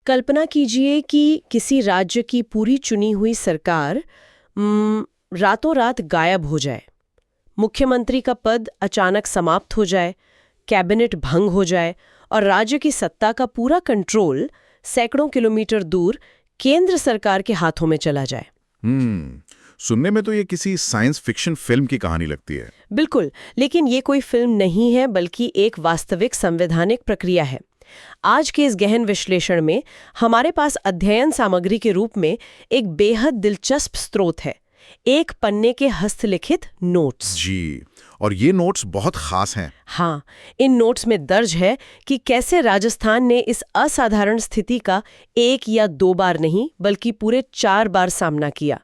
कल्पना कीजिए कि किसी राज्य की पूरी चुनी हुई सरकार रातों रात गायब हो जाए, मुख्यमंत्री का पद अचानक समाप्त हो जाए, कैबिनेट भंग हो जाए और राज्य की सत्ता का पूरा कंट्रोल सैकड़ों किलोमीटर दूर केंद्र सरकार के हाथों में चला जाए। सुनने में तो ये किसी साइंस फिक्शन फिल्म की कहानी लगती है। बिल्कुल, लेकिन ये कोई फिल्म नहीं है बल्कि एक वास्तविक संवैधानिक प्रक्रिया है। आज के इस गहन विश्लेषण में हमारे पास अध्ययन सामग्री के रूप में एक बेहद दिलचस्प स्रोत है, एक पन्ने के हस्तलिखित नोट्स। जी, और ये नोट्स बहुत खास हैं। हाँ, इन नोट्स में दर्ज है कि कैसे राजस्थान ने इस असाधारण स्थिति का 1 या 2 बार नहीं बल्कि पूरे 4 बार सामना किया।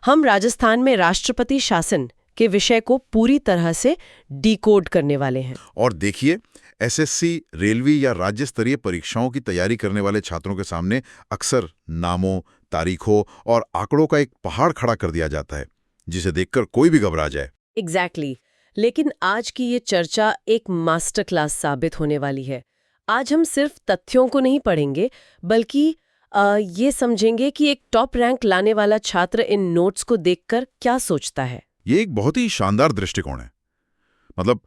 हम राजस्थान में राष्ट्रपति शासन के विषय को पूरी तरह से डिकोड करने वाले हैं। और देखिए, एसएससी, रेलवे या राज्य स्तरीय परीक्षाओं की तैयारी करने वाले छात्रों के सामने अक्सर नामों, तारीखों और आंकड़ों का एक पहाड़ खड़ा कर दिया जाता है, जिसे देखकर कोई भी घबरा जाए। एग्जैक्टली। लेकिन आज की ये चर्चा एक मास्टर क्लास साबित होने वाली है। आज हम सिर्फ तथ्यों को नहीं पढ़ेंगे, बल्कि ये समझेंगे कि एक टॉप रैंक लाने वाला छात्र इन नोट्स को देखकर क्या सोचता है। ये एक बहुत ही शानदार दृष्टिकोण है। मतलब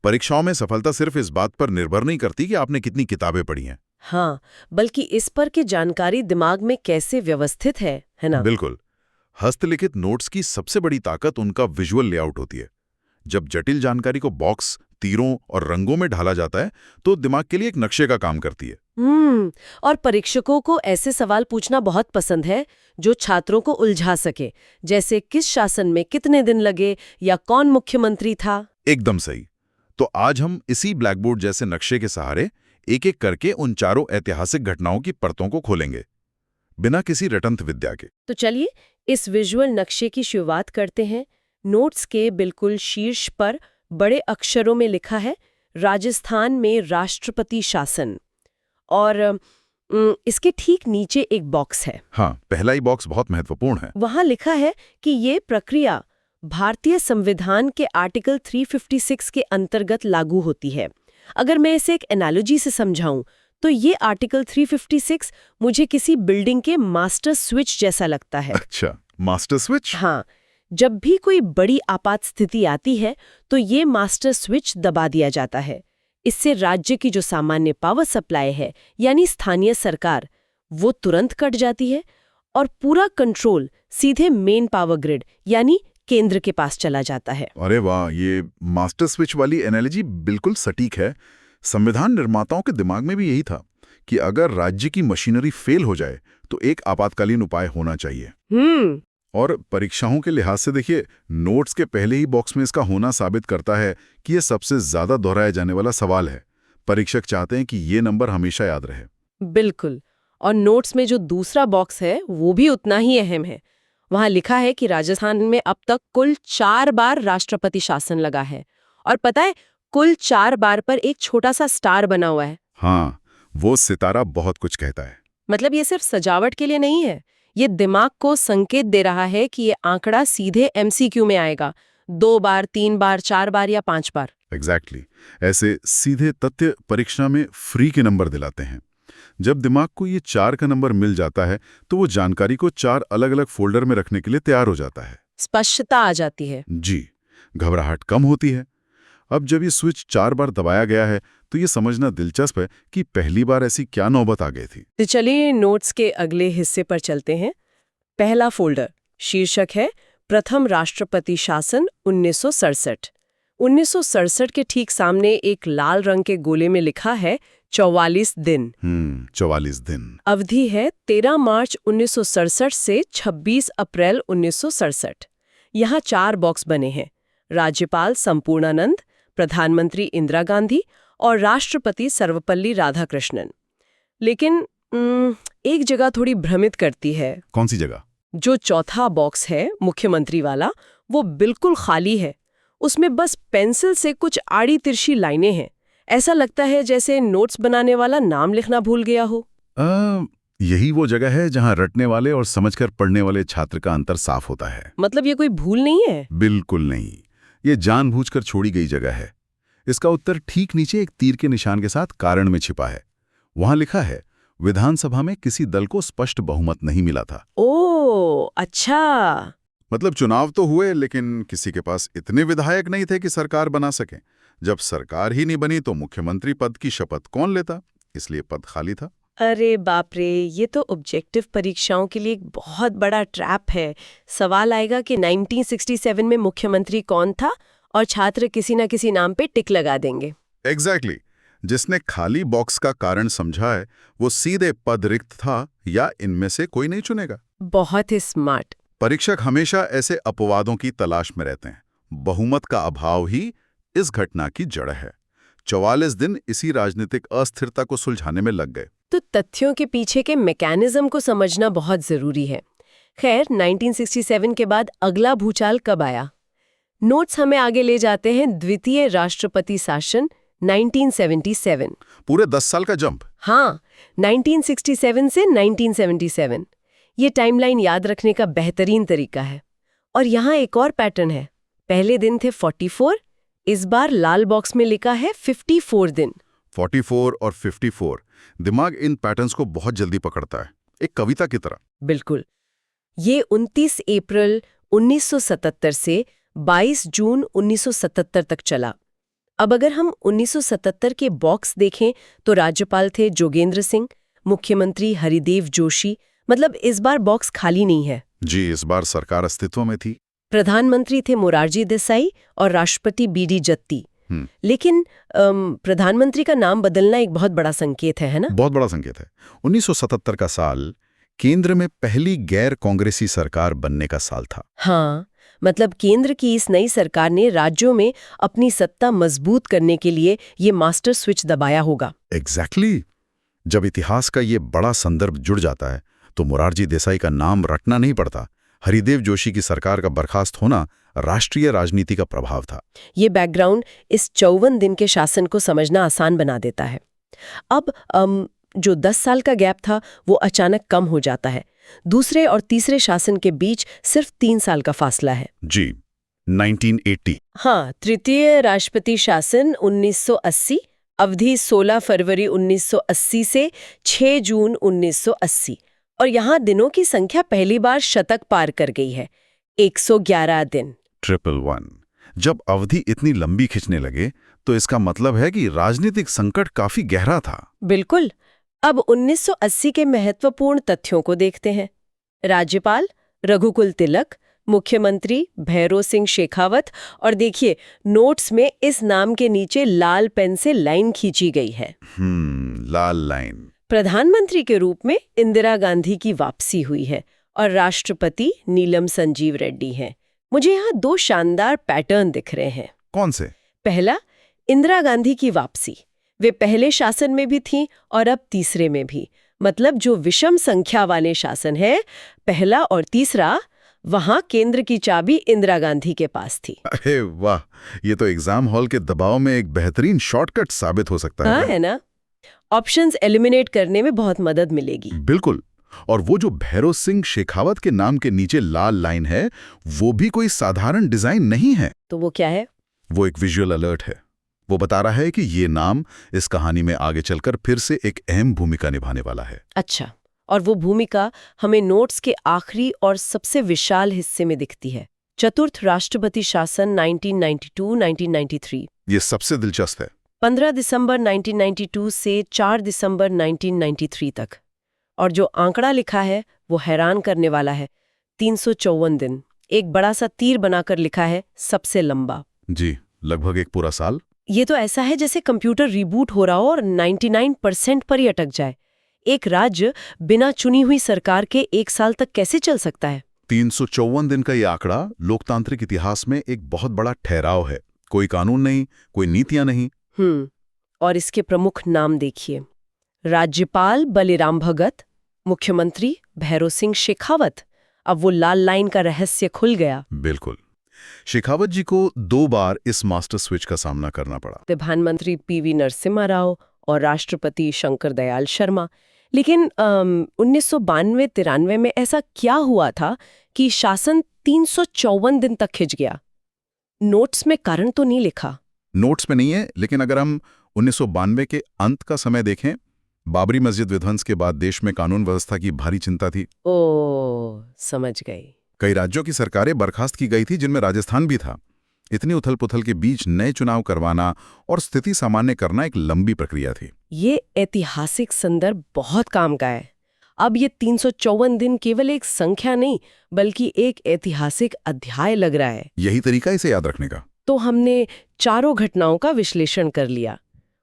परीक्षाओं में सफलता सिर्फ इस बात पर निर्भर नहीं करती कि आपने कितनी किताबें पढ़ी हैं। हाँ, बल्कि इस पर कि जानकारी दिमाग में कैसे व्यवस्थित है ना? बिल्कुल। हस्तलिखित नोट्स की सबसे बड़ी ताकत उनका विजुअल लेआउट होती है। जब जटिल जानकारी को बॉक्स, तीरों और रंगों में ढाला जाता है तो दिमाग के लिए एक नक्शे का काम करती है। और परीक्षकों को ऐसे सवाल पूछना बहुत पसंद है जो छात्रों को उलझा सके, जैसे किस शासन में कितने दिन लगे या कौन मुख्यमंत्री था। एकदम सही। तो आज हम इसी ब्लैकबोर्ड जैसे नक्शे के सहारे एक एक करके उन चारों ऐतिहासिक घटनाओं की परतों को खोलेंगे, बिना किसी रटंत विद्या के। तो चलिए इस विजुअल नक्शे की शुरुआत करते हैं। नोट्स के बिल्कुल शीर्ष पर बड़े अक्षरों में लिखा है राजस्थान में राष्ट्रपति शासन, और इसके ठीक नीचे एक बॉक्स है। हाँ, पहला ही बॉक्स बहुत महत्वपूर्ण है। वहां लिखा है कि ये प्रक्रिया भारतीय संविधान के आर्टिकल 356 के अंतर्गत लागू होती है। अगर मैं इसे एक एनालॉजी से समझाऊं तो ये आर्टिकल 356 मुझे किसी बिल्डिंग के मास्टर स्विच जैसा लगता है। अच्छा, मास्टर स्विच? हाँ, जब भी कोई बड़ी आपात स्थिति आती है तो ये मास्टर स्विच दबा दिया जाता है। इससे राज्य की जो सामान्य पावर सप्लाई है यानी स्थानीय सरकार, वो तुरंत कट जाती है और पूरा कंट्रोल सीधे मेन पावर ग्रिड यानी केंद्र के पास चला जाता है। अरे वाह, ये मास्टर स्विच वाली एनालॉजी बिल्कुल सटीक है। संविधान निर्माताओं के दिमाग में भी यही था कि अगर राज्य की मशीनरी फेल हो जाए तो एक आपातकालीन उपाय होना चाहिए। और परीक्षाओं के लिहाज से देखिए, नोट्स के पहले ही बॉक्स में इसका होना साबित करता है कि यह सबसे ज्यादा दोहराया जाने वाला सवाल है। परीक्षक चाहते हैं कि ये नंबर हमेशा याद रहे। बिल्कुल। और नोट्स में जो दूसरा बॉक्स है वो भी उतना ही अहम है। वहां लिखा है कि राजस्थान में अब तक कुल 4 बार राष्ट्रपति शासन लगा है, और पता है कुल 4 बार पर एक छोटा सा स्टार बना हुआ है। हाँ, वो सितारा बहुत कुछ कहता है। मतलब ये सिर्फ सजावट के लिए नहीं है, ये दिमाग को संकेत दे रहा है कि ये आंकड़ा सीधे एमसीक्यू में आएगा, 2 बार, 3 बार, 4 बार या 5 बार। एग्जैक्टली। ऐसे सीधे तथ्य परीक्षा में फ्री के नंबर दिलाते हैं। जब दिमाग को ये 4 का नंबर मिल जाता है तो वो जानकारी को 4 अलग-अलग फोल्डर में रखने के लिए तैयार हो जाता है। स्पष्टता आ जाती है। जी, घबराहट कम होती है। अब जब ये स्विच 4 बार दबाया गया है तो ये समझना दिलचस्प है कि पहली बार ऐसी क्या नौबत आ गई थी। तो चलिए नोट्स के अगले हिस्से पर चलते हैं। पहला फोल्डर, शीर्षक है प्रथम राष्ट्रपति शासन 1967। 1967 के ठीक सामने एक लाल रंग के गोले में लिखा है 44 दिन। 44 दिन। अवधि है 13 मार्च 1967 से 26 अप्रैल 1967। यहाँ 4 बॉक्स बने हैं, राज्यपाल संपूर्णानंद, प्रधानमंत्री इंदिरा गांधी और राष्ट्रपति सर्वपल्ली राधाकृष्णन। लेकिन एक जगह थोड़ी भ्रमित करती है। कौन सी जगह? जो चौथा बॉक्स है मुख्यमंत्री वाला, वो बिल्कुल खाली है। उसमें बस पेंसिल से कुछ आड़ी तिरछी लाइनें हैं। ऐसा लगता है जैसे नोट्स बनाने वाला नाम लिखना भूल गया हो। यही वो जगह है जहां रटने वाले और समझकर पढ़ने वाले छात्र का अंतर साफ होता है। मतलब ये कोई भूल नहीं है? बिल्कुल नहीं, ये जानबूझकर छोड़ी गई जगह है। इसका उत्तर ठीक नीचे एक तीर के निशान के साथ कारण में छिपा है। वहां लिखा है विधानसभा में किसी दल को स्पष्ट बहुमत नहीं मिला था। ओ अच्छा। मतलब चुनाव तो हुए, लेकिन किसी के पास इतने विधायक नहीं थे कि सरकार बना सके। जब सरकार ही नहीं बनी तो मुख्यमंत्री पद की शपथ कौन लेता, इसलिए पद खाली था। अरे बाप रे, ये तो ऑब्जेक्टिव परीक्षाओं के लिए एक बहुत बड़ा ट्रैप है। सवाल आएगा कि 1967 में मुख्यमंत्री कौन था और छात्र किसी न किसी नाम पे टिक लगा देंगे। एग्जैक्टली जिसने खाली बॉक्स का कारण समझा है वो सीधे पद रिक्त था या इनमें से कोई नहीं चुनेगा। बहुत ही स्मार्ट। परीक्षक हमेशा ऐसे अपवादों की तलाश में रहते हैं। बहुमत का अभाव ही इस घटना की जड़ है। 44 दिन इसी राजनीतिक अस्थिरता को सुलझाने में लग गए। तो तथ्यों के पीछे के मैकेनिज्म को समझना बहुत जरूरी है। खैर, 1967 के बाद अगला भूचाल कब आया? नोट्स हमें आगे ले जाते हैं द्वितीय राष्ट्रपति शासन 1977। पूरे 10 साल का जंप। हाँ, 1967 से 1977। ये टाइमलाइन याद रखने का बेहतरीन तरीका है। और यहाँ एक और पैटर्न है। पहले दिन थे 44, इस बार लाल बॉक्स में लिखा है 54 दिन। 44 और 54, दिमाग इन पैटर्न्स को बहुत जल्दी पकड़ता है, एक कविता की तरह। बिल्कुल। ये 29 अप्रैल 1977 से 22 जून 1977 तक चला। अब अगर हम 1977 के बॉक्स देखें तो राज्यपाल थे जोगेंद्र सिंह, मुख्यमंत्री हरिदेव जोशी। मतलब इस बार बॉक्स खाली नहीं है। जी, इस बार सरकार अस्तित्व में थी। प्रधानमंत्री थे मोरारजी देसाई और राष्ट्रपति बीडी जत्ती। लेकिन प्रधानमंत्री का नाम बदलना एक बहुत बड़ा संकेत है ना? बहुत बड़ा संकेत है। 1977 का साल केंद्र में पहली गैर कांग्रेसी सरकार बनने का साल था। हाँ, मतलब केंद्र की इस नई सरकार ने राज्यों में अपनी सत्ता मजबूत करने के लिए ये मास्टर स्विच दबाया होगा। एग्जैक्टली। जब इतिहास का ये बड़ा संदर्भ जुड़ जाता है तो मोरारजी देसाई का नाम रटना नहीं पड़ता। हरिदेव जोशी की सरकार का बर्खास्त होना राष्ट्रीय राजनीति का प्रभाव था। ये बैकग्राउंड इस 54 दिन के शासन को समझना आसान बना देता है। अब जो 10 साल का गैप था वो अचानक कम हो जाता है। दूसरे और तीसरे शासन के बीच सिर्फ 3 साल का फासला है। जी, 1980। हाँ, तृतीय राष्ट्रपति शासन 1980, अवधि 16 फरवरी 1980 से 6 जून 1980। और यहाँ दिनों की संख्या पहली बार शतक पार कर गई है, 111 दिन। 111। जब अवधि इतनी लंबी खिंचने लगे तो इसका मतलब है कि राजनीतिक संकट काफी गहरा था। बिल्कुल। अब 1980 के महत्वपूर्ण तथ्यों को देखते हैं। राज्यपाल रघुकुल तिलक, मुख्यमंत्री भैरों सिंह शेखावत, और देखिए नोट्स में इस नाम के नीचे लाल पेन से लाइन खींची गई है। लाल लाइन। प्रधानमंत्री के रूप में इंदिरा गांधी की वापसी हुई है और राष्ट्रपति नीलम संजीव रेड्डी हैं। मुझे यहाँ 2 शानदार पैटर्न दिख रहे हैं। कौन से? पहला, इंदिरा गांधी की वापसी। वे पहले शासन में भी थीं और अब तीसरे में भी। मतलब जो विषम संख्या वाले शासन है, पहला और तीसरा, वहां केंद्र की चाबी इंदिरा गांधी के पास थी। अरे वाह, ये तो एग्जाम हॉल के दबाव में एक बेहतरीन शॉर्टकट साबित हो सकता है। हाँ, है ना? ऑप्शंस एलिमिनेट करने में बहुत मदद मिलेगी। बिल्कुल। और वो जो भैरों सिंह शेखावत के नाम के नीचे लाल लाइन है, वो भी कोई साधारण डिजाइन नहीं है। तो वो क्या है? वो एक विजुअल अलर्ट है। वो बता रहा है कि ये नाम इस कहानी में आगे चलकर फिर से एक अहम भूमिका निभाने वाला है। अच्छा, और वो भूमिका हमें नोट्स के आखिरी और सबसे विशाल हिस्से में दिखती है। चतुर्थ राष्ट्रपति शासन 1992-1993। ये सबसे दिलचस्प है। 15 दिसंबर 1992 से 4 दिसंबर 1993 तक। और जो आंकड़ा लिखा है वो हैरान करने वाला है, 354 दिन। एक बड़ा सा तीर बनाकर लिखा है, सबसे लंबा। जी, लगभग एक पूरा साल। ये तो ऐसा है जैसे कंप्यूटर रिबूट हो रहा हो और 99% पर ही अटक जाए। एक राज्य बिना चुनी हुई सरकार के 1 साल तक कैसे चल सकता है? 354 दिन का ये आंकड़ा लोकतांत्रिक इतिहास में एक बहुत बड़ा ठहराव है। कोई कानून नहीं, कोई नीतियां नहीं। और इसके प्रमुख नाम देखिए। राज्यपाल बलिराम भगत, मुख्यमंत्री भैरों सिंह शेखावत। अब वो लाल लाइन का रहस्य खुल गया। बिल्कुल। शेखावत जी को 2 बार इस मास्टर स्विच का सामना करना पड़ा। प्रधानमंत्री पीवी नरसिम्हा राव और राष्ट्रपति शंकर दयाल शर्मा। लेकिन 1992-93 में ऐसा क्या हुआ था कि शासन 354 दिन तक खिंच गया? नोट्स में कारण तो नहीं लिखा। नोट्स में नहीं है, लेकिन अगर हम 1992 के अंत का समय देखें बाबरी मस्जिद विध्वंस के बाद देश में कानून व्यवस्था की भारी चिंता थी। ओ, समझ गई। कई राज्यों की सरकारें बर्खास्त की गई थी, जिनमें राजस्थान भी था। इतनी उथल-पुथल के बीच नए चुनाव करवाना और स्थिति सामान्य करना एक लंबी प्रक्रिया थी। ये ऐतिहासिक संदर्भ बहुत काम का है। अब ये 354 दिन केवल एक संख्या नहीं, बल्कि एक ऐतिहासिक अध्याय लग रहा है। यही तरीका इसे याद रखने का। तो हमने चारों घटनाओं का विश्लेषण कर लिया।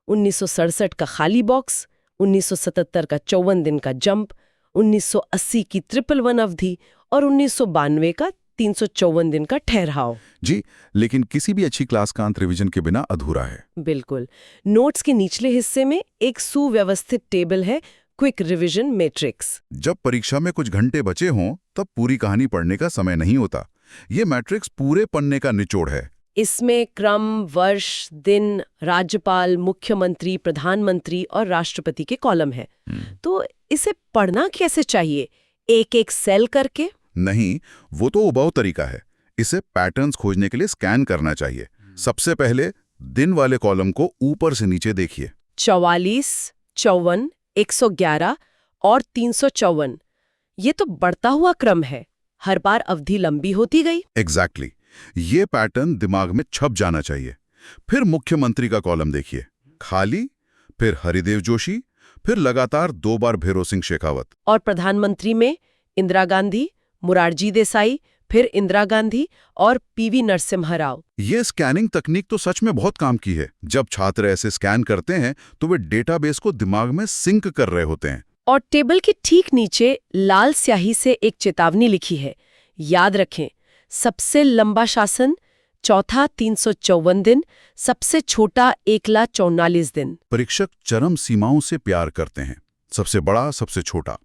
1967 का खाली बॉक्स, 1977 का 54 दिन का जंप, 1980 की 111 अवधि और 1992 का 354 दिन का ठहराव। जी, लेकिन किसी भी अच्छी क्लास का अंत रिवीजन के बिना अधूरा है। बिल्कुल। नोट्स के निचले हिस्से में एक सुव्यवस्थित टेबल है, क्विक रिवीजन मैट्रिक्स। जब परीक्षा में कुछ घंटे बचे हों, तब पूरी कहानी पढ़ने का समय नहीं होता। ये मैट्रिक्स पूरे पन्ने का निचोड़ है। इसमें क्रम, वर्ष, दिन, राज्यपाल, मुख्यमंत्री, प्रधानमंत्री और राष्ट्रपति के कॉलम है। तो इसे पढ़ना कैसे चाहिए? एक एक सेल करके? नहीं, वो तो उबाऊ तरीका है। इसे पैटर्न्स खोजने के लिए स्कैन करना चाहिए। सबसे पहले दिन वाले कॉलम को ऊपर से नीचे देखिए। 44, 54, 111 और 354। ये तो बढ़ता हुआ क्रम है। हर बार अवधि लंबी होती गई। एग्जैक्टली। ये पैटर्न दिमाग में छप जाना चाहिए। फिर मुख्यमंत्री का कॉलम देखिए, खाली, फिर हरिदेव जोशी, फिर लगातार 2 बार भैरों सिंह शेखावत। और प्रधानमंत्री में इंदिरा गांधी, मुरारजी देसाई, फिर इंदिरा गांधी और पीवी नरसिम्हा राव। ये स्कैनिंग तकनीक तो सच में बहुत काम की है। जब छात्र ऐसे स्कैन करते हैं तो वे डेटाबेस को दिमाग में सिंक कर रहे होते हैं। और टेबल के ठीक नीचे लाल स्याही से एक चेतावनी लिखी है। याद रखें, सबसे लंबा शासन चौथा 354 दिन, सबसे छोटा 1,44 दिन। परीक्षक चरम सीमाओं से प्यार करते हैं। सबसे बड़ा, सबसे छोटा,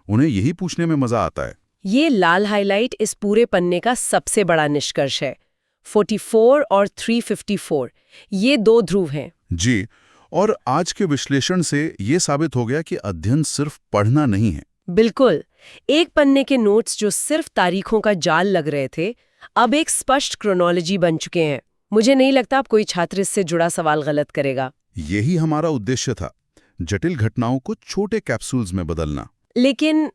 उन्हें यही पूछने में मजा आता है। ये लाल हाइलाइट इस पूरे पन्ने का सबसे बड़ा निष्कर्ष है। 44 और 354, ये 2 ध्रुव हैं। जी, और आज के विश्लेषण से ये साबित हो गया कि अध्ययन सिर्फ पढ़ना नहीं है। बिल्कुल। एक पन्ने के नोट्स जो सिर्फ तारीखों का जाल लग रहे थे, अब एक स्पष्ट क्रोनोलॉजी बन चुके हैं। मुझे नहीं लगता अब कोई छात्र इससे जुड़ा सवाल गलत करेगा। यही हमारा उद्देश्य था, जटिल घटनाओं को छोटे कैप्सूल्स में बदलना। लेकिन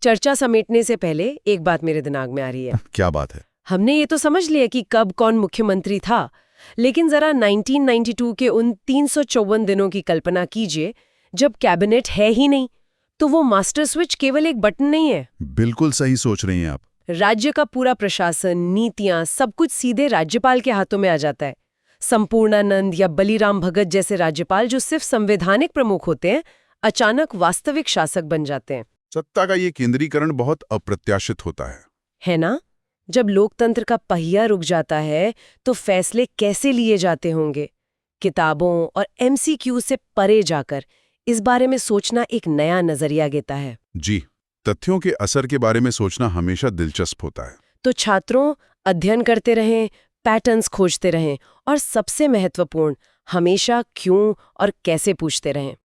चर्चा समेटने से पहले एक बात मेरे दिमाग में आ रही है। क्या बात है? हमने ये तो समझ लिया कि कब कौन मुख्यमंत्री था, लेकिन जरा 1992 के उन 354 दिनों की कल्पना कीजिए, जब कैबिनेट है ही नहीं, तो वो मास्टर स्विच केवल एक बटन नहीं है। बिल्कुल सही सोच रही हैं आप। राज्य का पूरा प्रशासन, नीतियां, सब कुछ सीधे राज्यपाल के हाथों में आ जाता है। संपूर्णानंद या बलीराम भगत जैसे राज्यपाल जो सिर्फ संवैधानिक प्रमुख होते हैं, अचानक वास्तविक शासक बन जाते हैं। सत्ता का ये केंद्रीकरण बहुत अप्रत्याशित होता है ना? जब लोकतंत्र का पहिया रुक जाता है तो फैसले कैसे लिए जाते होंगे? किताबों और MCQ से परे जाकर इस बारे में सोचना एक नया नजरिया देता है। जी, तथ्यों के असर के बारे में सोचना हमेशा दिलचस्प होता है। तो छात्रों, अध्ययन करते रहें, पैटर्न्स खोजते रहें और सबसे महत्वपूर्ण, हमेशा क्यों और कैसे पूछते रहें।